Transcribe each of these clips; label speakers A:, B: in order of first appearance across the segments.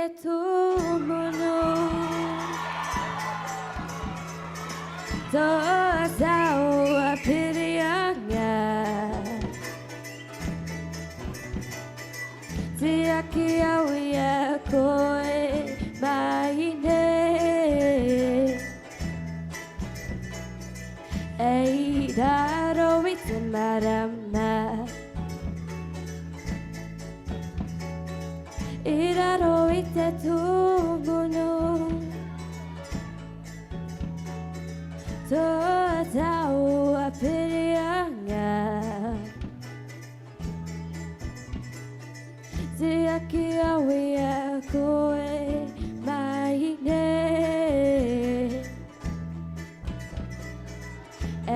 A: te tumono toa sao a pirianga te aki awia koe mai ne ei daro i te marama i daro i te tumono toa tau a pirianga te aki awia koe mai ne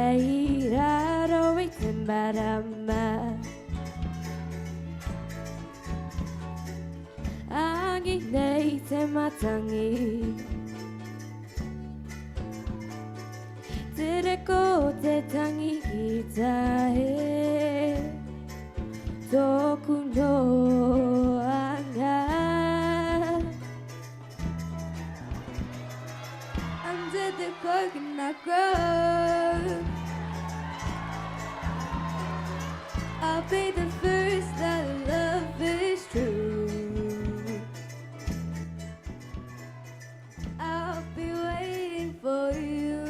A: ei raro i te marama angi nei te matangi te reko te tangi i tae tōku no anga under the coconut grove I'll be the first that love is true I'll be waiting for you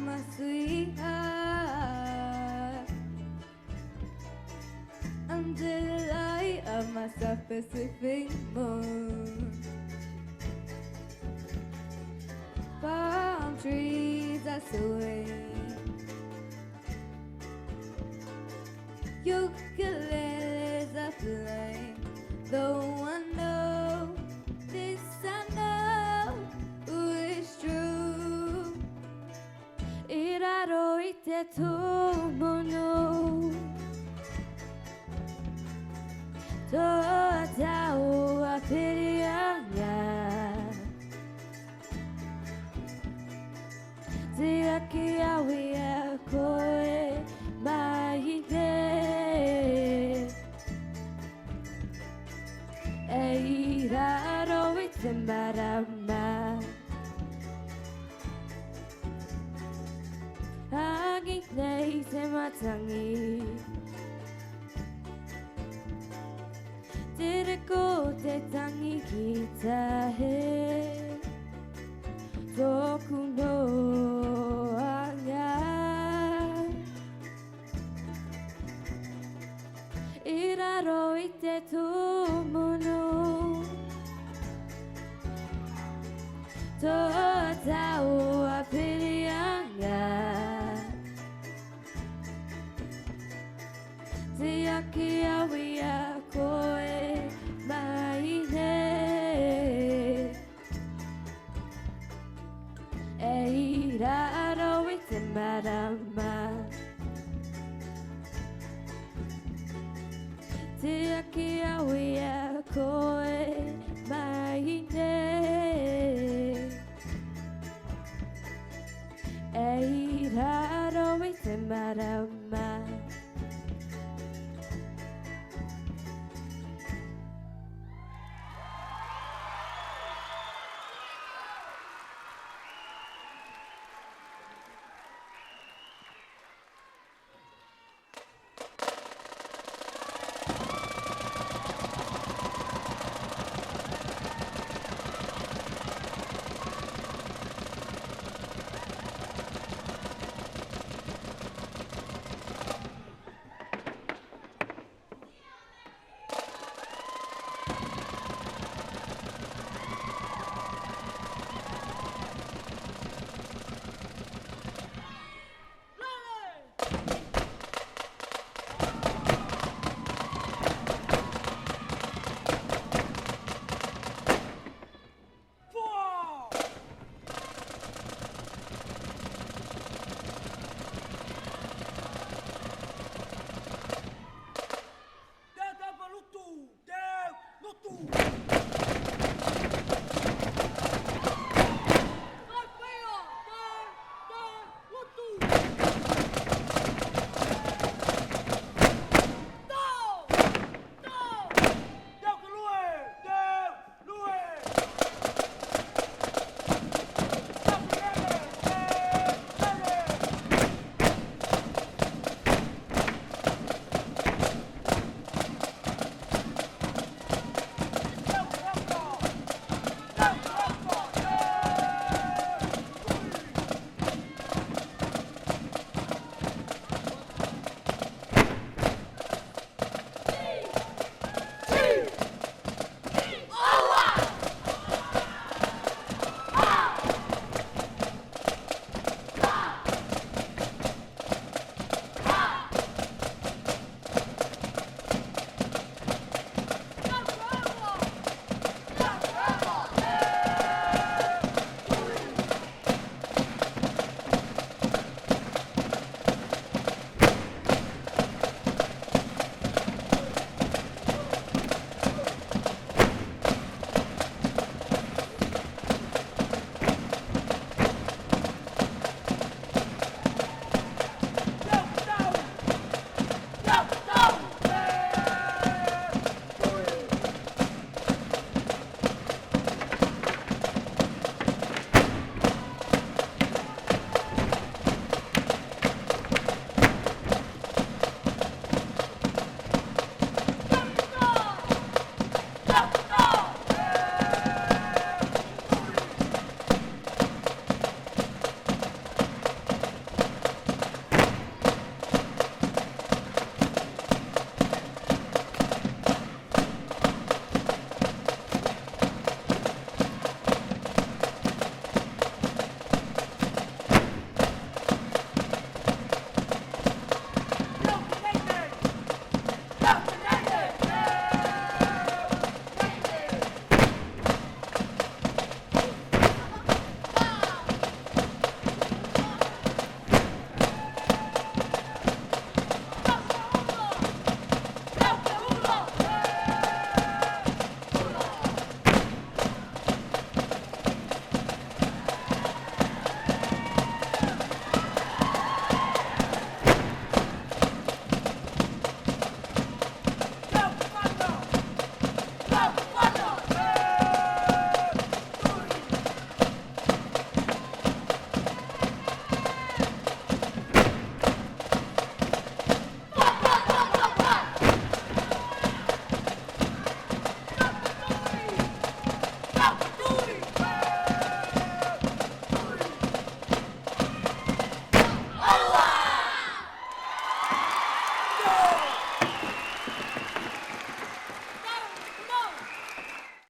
A: my sweetheart under the light of my South Pacific moon palm trees are swaying ukuleles are playing though I know this I know is true iraro i te tumono toa tau a pirianga te aki awia koe mai ne ei raro i te marama angi nei te matangi te reko te tangi ki tahe tōku no anga i raro i te tumono toa tau a pirianga te aki awia koe mai ne ei raro i te marama te aki awia koe mai ne ei raro i te marama